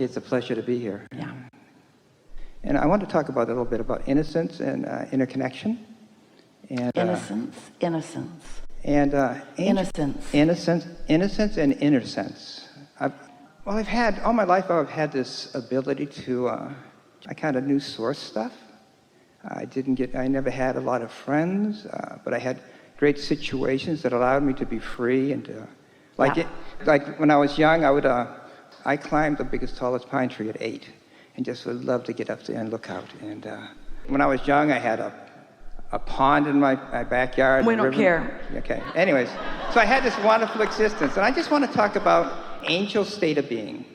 It's a pleasure to be here. Yeah. And I want to talk about a little bit about innocence and interconnection. And, Innocence. And Innocence. innocence and inner sense. I've had, all my life I've had this ability to, I kind of knew source stuff. I never had a lot of friends, but I had great situations that allowed me to be free and to, like when I was young, I climbed the biggest, tallest pine tree at 8 and just would love to get up there and look out. And when I was young, I had a pond in my backyard. We don't care. Okay. Anyways, so I had this wonderful existence, and I just want to talk about angel state of being,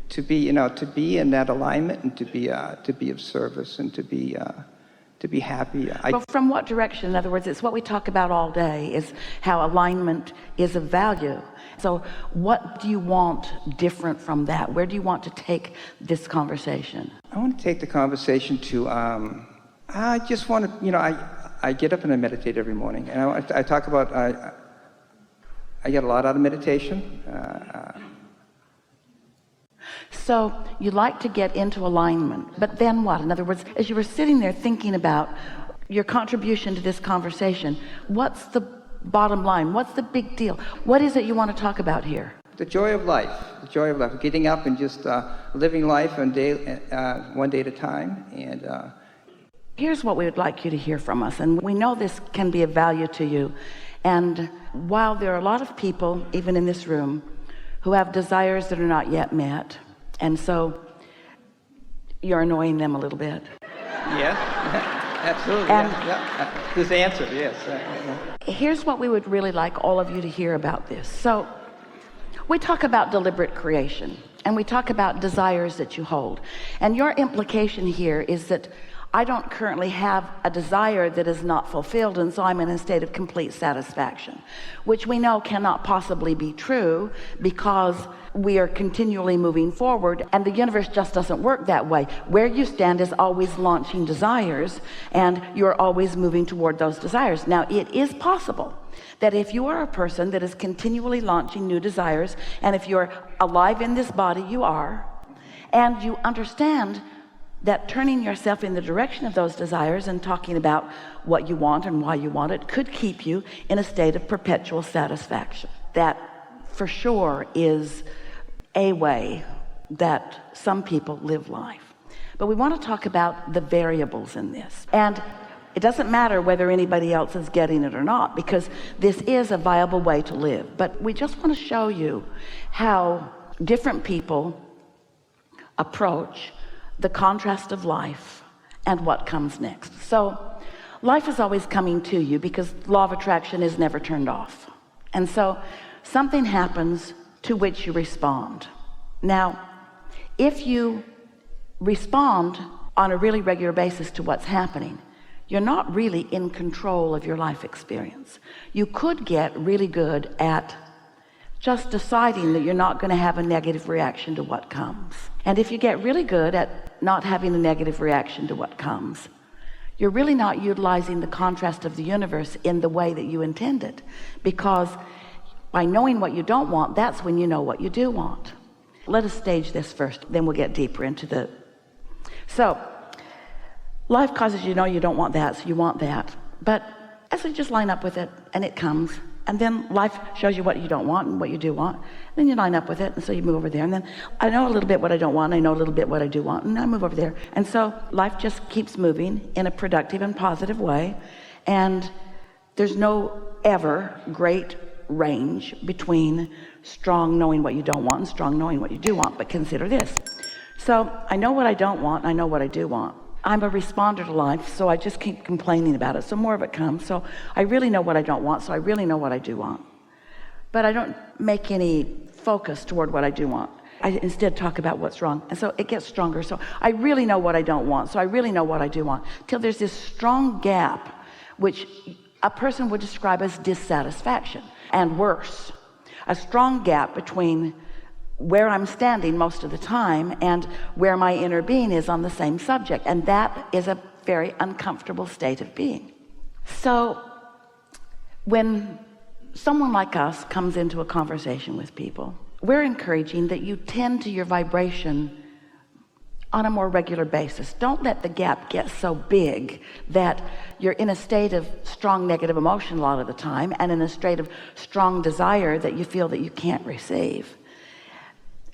to be in that alignment and to be of service and to be happy. Well, from what direction? In other words, it's what we talk about all day, is how alignment is of value. So what do you want different from that? Where do you want to take this conversation? I want to take the conversation to, I just want to, I get up and I meditate every morning. And I talk about, I get a lot out of meditation. So you like to get into alignment, but then what? In other words, as you were sitting there thinking about your contribution to this conversation, what's the bottom line? What's the big deal? What is it you want to talk about here? The joy of life, getting up and just living life one day at a time. And here's what we would like you to hear from us, and we know this can be of value to you. And while there are a lot of people, even in this room, who have desires that are not yet met, and so you're annoying them a little bit. Yes, absolutely. Yeah. This answer, yes. Here's what we would really like all of you to hear about this. So we talk about deliberate creation, and we talk about desires that you hold. And your implication here is that I don't currently have a desire that is not fulfilled, and so I'm in a state of complete satisfaction, which we know cannot possibly be true because we are continually moving forward, and the universe just doesn't work that way. Where you stand is always launching desires, and you're always moving toward those desires. Now, it is possible that if you are a person that is continually launching new desires, and if you're alive in this body, you are, and you understand that turning yourself in the direction of those desires and talking about what you want and why you want it could keep you in a state of perpetual satisfaction. That for sure is a way that some people live life. But we want to talk about the variables in this. And it doesn't matter whether anybody else is getting it or not, because this is a viable way to live. But we just want to show you how different people approach the contrast of life and what comes next. So life is always coming to you because law of attraction is never turned off. And so something happens to which you respond. Now, if you respond on a really regular basis to what's happening, you're not really in control of your life experience. You could get really good at just deciding that you're not going to have a negative reaction to what comes. And if you get really good at not having a negative reaction to what comes, you're really not utilizing the contrast of the universe in the way that you intended, because by knowing what you don't want, that's when you know what you do want. Let us stage this first, then we'll get deeper into the... So life causes you to know you don't want that, so you want that. But as we just line up with it, and it comes, and then life shows you what you don't want and what you do want. And then you line up with it, and so you move over there. And then I know a little bit what I don't want, and I know a little bit what I do want, and I move over there. And so life just keeps moving in a productive and positive way. And there's no ever great range between strong knowing what you don't want and strong knowing what you do want. But consider this. So I know what I don't want, and I know what I do want. I'm a responder to life, so I just keep complaining about it. So more of it comes. So I really know what I don't want, so I really know what I do want. But I don't make any focus toward what I do want. I instead talk about what's wrong. And so it gets stronger. So I really know what I don't want, so I really know what I do want. Till there's this strong gap, which a person would describe as dissatisfaction. And worse, a strong gap between where I'm standing most of the time and where my inner being is on the same subject. And that is a very uncomfortable state of being. So when someone like us comes into a conversation with people, we're encouraging that you tend to your vibration on a more regular basis. Don't let the gap get so big that you're in a state of strong negative emotion a lot of the time, and in a state of strong desire that you feel that you can't receive.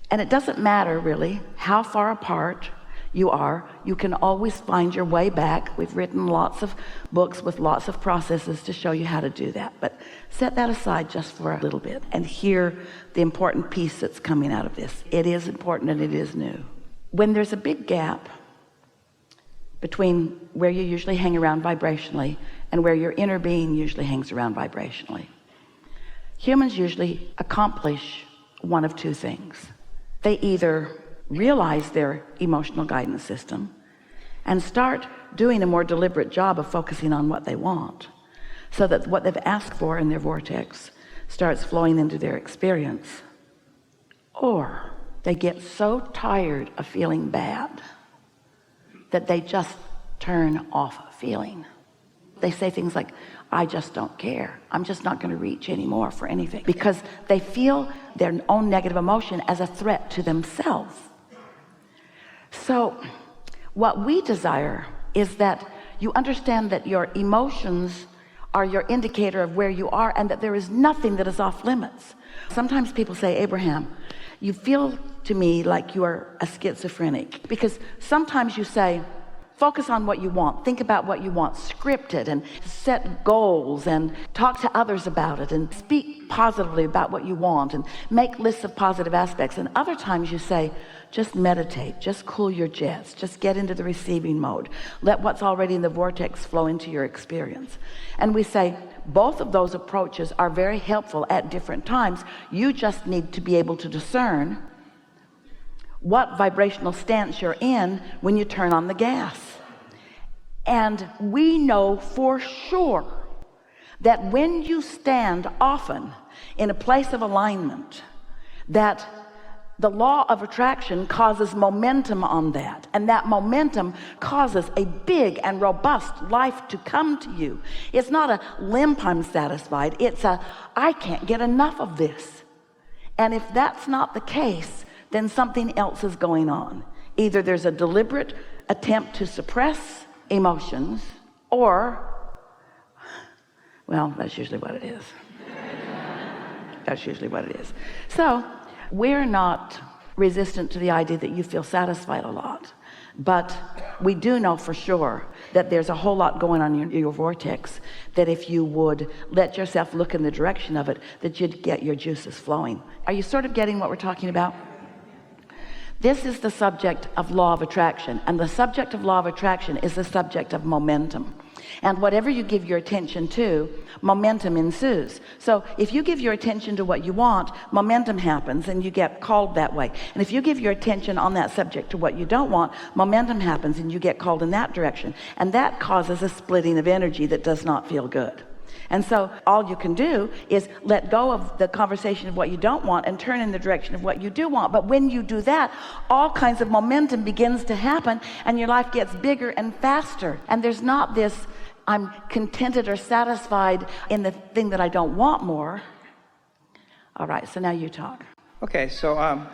And it doesn't matter really how far apart you are, you can always find your way back. We've written lots of books with lots of processes to show you how to do that, but set that aside just for a little bit and hear the important piece that's coming out of this. It is important and it is new. When there's a big gap between where you usually hang around vibrationally and where your inner being usually hangs around vibrationally, humans usually accomplish one of two things. They either realize their emotional guidance system and start doing a more deliberate job of focusing on what they want, so that what they've asked for in their vortex starts flowing into their experience, or they get so tired of feeling bad that they just turn off feeling. They say things like, I just don't care. I'm just not going to reach anymore for anything, because they feel their own negative emotion as a threat to themselves. So what we desire is that you understand that your emotions are your indicator of where you are, and that there is nothing that is off limits. Sometimes people say, Abraham, you feel to me like you are a schizophrenic, because sometimes you say, focus on what you want, think about what you want, script it and set goals and talk to others about it and speak positively about what you want and make lists of positive aspects. And other times you say, just meditate, just cool your jets, just get into the receiving mode, let what's already in the vortex flow into your experience. And we say both of those approaches are very helpful at different times. You just need to be able to discern what vibrational stance you're in when you turn on the gas. And we know for sure that when you stand often in a place of alignment, that the law of attraction causes momentum on that, and that momentum causes a big and robust life to come to you. It's not a limp, I'm satisfied. It's a, I can't get enough of this. And if that's not the case, then something else is going on. Either there's a deliberate attempt to suppress emotions, or, well, that's usually what it is. That's usually what it is. So we're not resistant to the idea that you feel satisfied a lot, but we do know for sure that there's a whole lot going on in your vortex, that if you would let yourself look in the direction of it, that you'd get your juices flowing. Are you sort of getting what we're talking about? This is the subject of law of attraction, and the subject of law of attraction is the subject of momentum. And whatever you give your attention to, momentum ensues. So if you give your attention to what you want, momentum happens and you get called that way. And if you give your attention on that subject to what you don't want, momentum happens and you get called in that direction. And that causes a splitting of energy that does not feel good. And so all you can do is let go of the conversation of what you don't want and turn in the direction of what you do want. But when you do that, all kinds of momentum begins to happen, and your life gets bigger and faster. And there's not this, I'm contented or satisfied in the thing that I don't want more. All right, so now you talk. Okay, so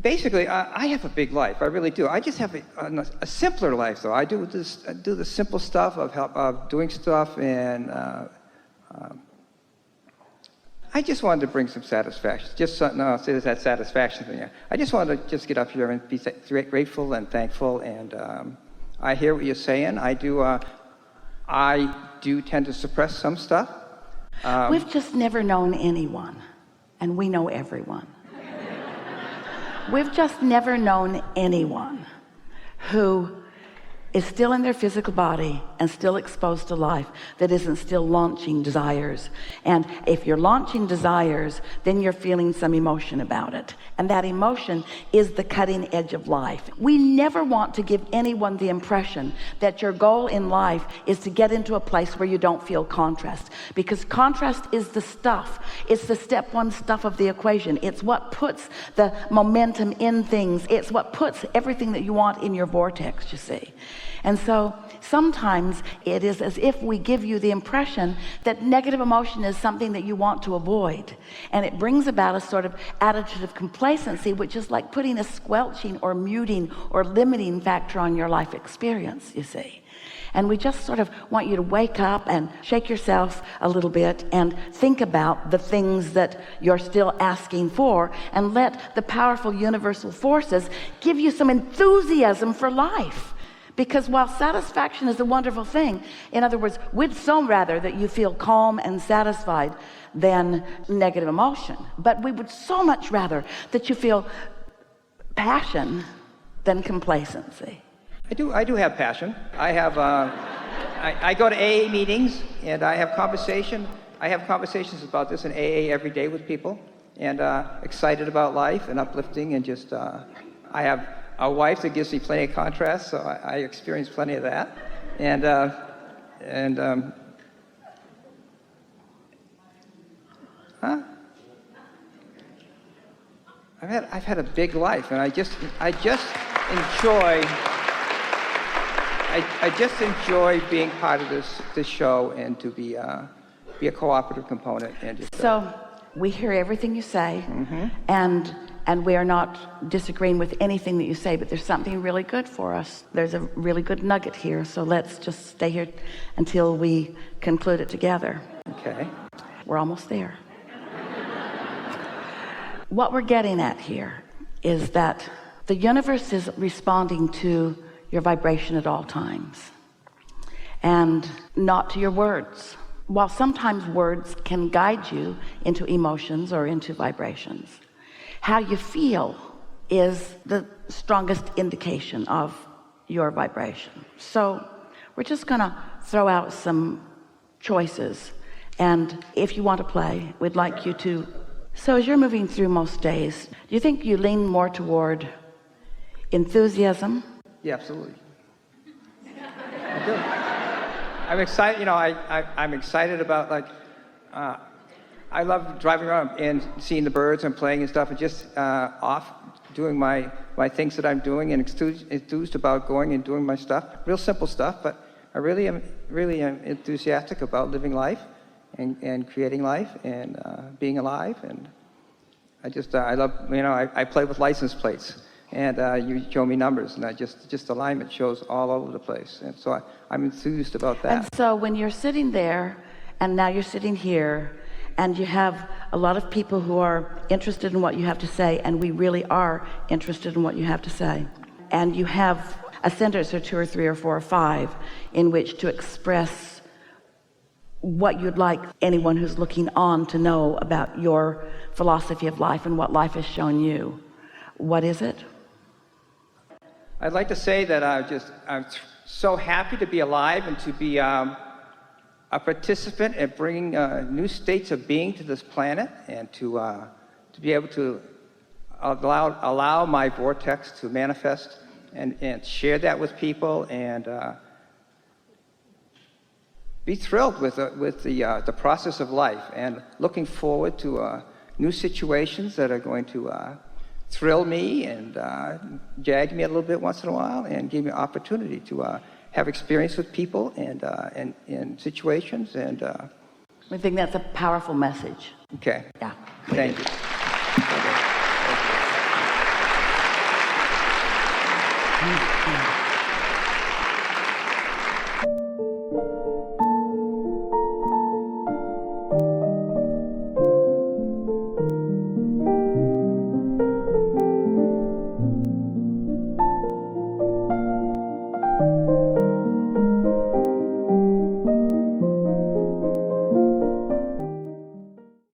basically, I have a big life. I really do. I just have a simpler life, though. I do the simple stuff of doing stuff, and I just wanted to bring some satisfaction. Say that satisfaction thing. I just wanted to just get up here and be grateful and thankful. And I hear what you're saying. I do tend to suppress some stuff. We've just never known anyone, and we know everyone. We've just never known anyone who is still in their physical body and still exposed to life that isn't still launching desires. And if you're launching desires, then you're feeling some emotion about it. And that emotion is the cutting edge of life. We never want to give anyone the impression that your goal in life is to get into a place where you don't feel contrast, because contrast is the stuff. It's the step one stuff of the equation. It's what puts the momentum in things. It's what puts everything that you want in your vortex, you see. And so sometimes times it is as if we give you the impression that negative emotion is something that you want to avoid, and it brings about a sort of attitude of complacency, which is like putting a squelching or muting or limiting factor on your life experience, you see. And we just sort of want you to wake up and shake yourself a little bit and think about the things that you're still asking for, and let the powerful universal forces give you some enthusiasm for life. Because while satisfaction is a wonderful thing, in other words, we'd so rather that you feel calm and satisfied than negative emotion, but we would so much rather that you feel passion than complacency. I do have passion. I have, I go to AA meetings and I have conversations about this in AA every day with people, and excited about life and uplifting, and just, I have a wife that gives me plenty of contrast, so I experience plenty of that. I've had a big life, and I just enjoy being part of this show, and to be a cooperative component. And just, so we hear everything you say, and we are not disagreeing with anything that you say, but there's something really good for us. There's a really good nugget here, so let's just stay here until we conclude it together. Okay. We're almost there. What we're getting at here is that the universe is responding to your vibration at all times, and not to your words. While sometimes words can guide you into emotions or into vibrations, how you feel is the strongest indication of your vibration. So we're just gonna throw out some choices, and if you want to play, we'd like you to. So as you're moving through most days, do you think you lean more toward enthusiasm? Yeah, absolutely. I do. I'm excited. I'm excited about, like, I love driving around and seeing the birds and playing and stuff, and just off doing my things that I'm doing, and enthused about going and doing my stuff. Real simple stuff, but I really am enthusiastic about living life and creating life and being alive. And I love, I play with license plates. And you show me numbers, and just alignment shows all over the place. And so I'm enthused about that. And so when you're sitting there, and now you're sitting here, and you have a lot of people who are interested in what you have to say, and we really are interested in what you have to say, and you have a sentence or two or three or four or five in which to express what you'd like anyone who's looking on to know about your philosophy of life and what life has shown you, what is it? I'd like to say that I'm so happy to be alive, and to be a participant in bringing new states of being to this planet, and to be able to allow my vortex to manifest and share that with people, and be thrilled with the process of life, and looking forward to new situations that are going to thrill me and jag me a little bit once in a while, and give me an opportunity to have experience with people and in situations. And we think that's a powerful message. Okay. Yeah. Thank you. Thank you.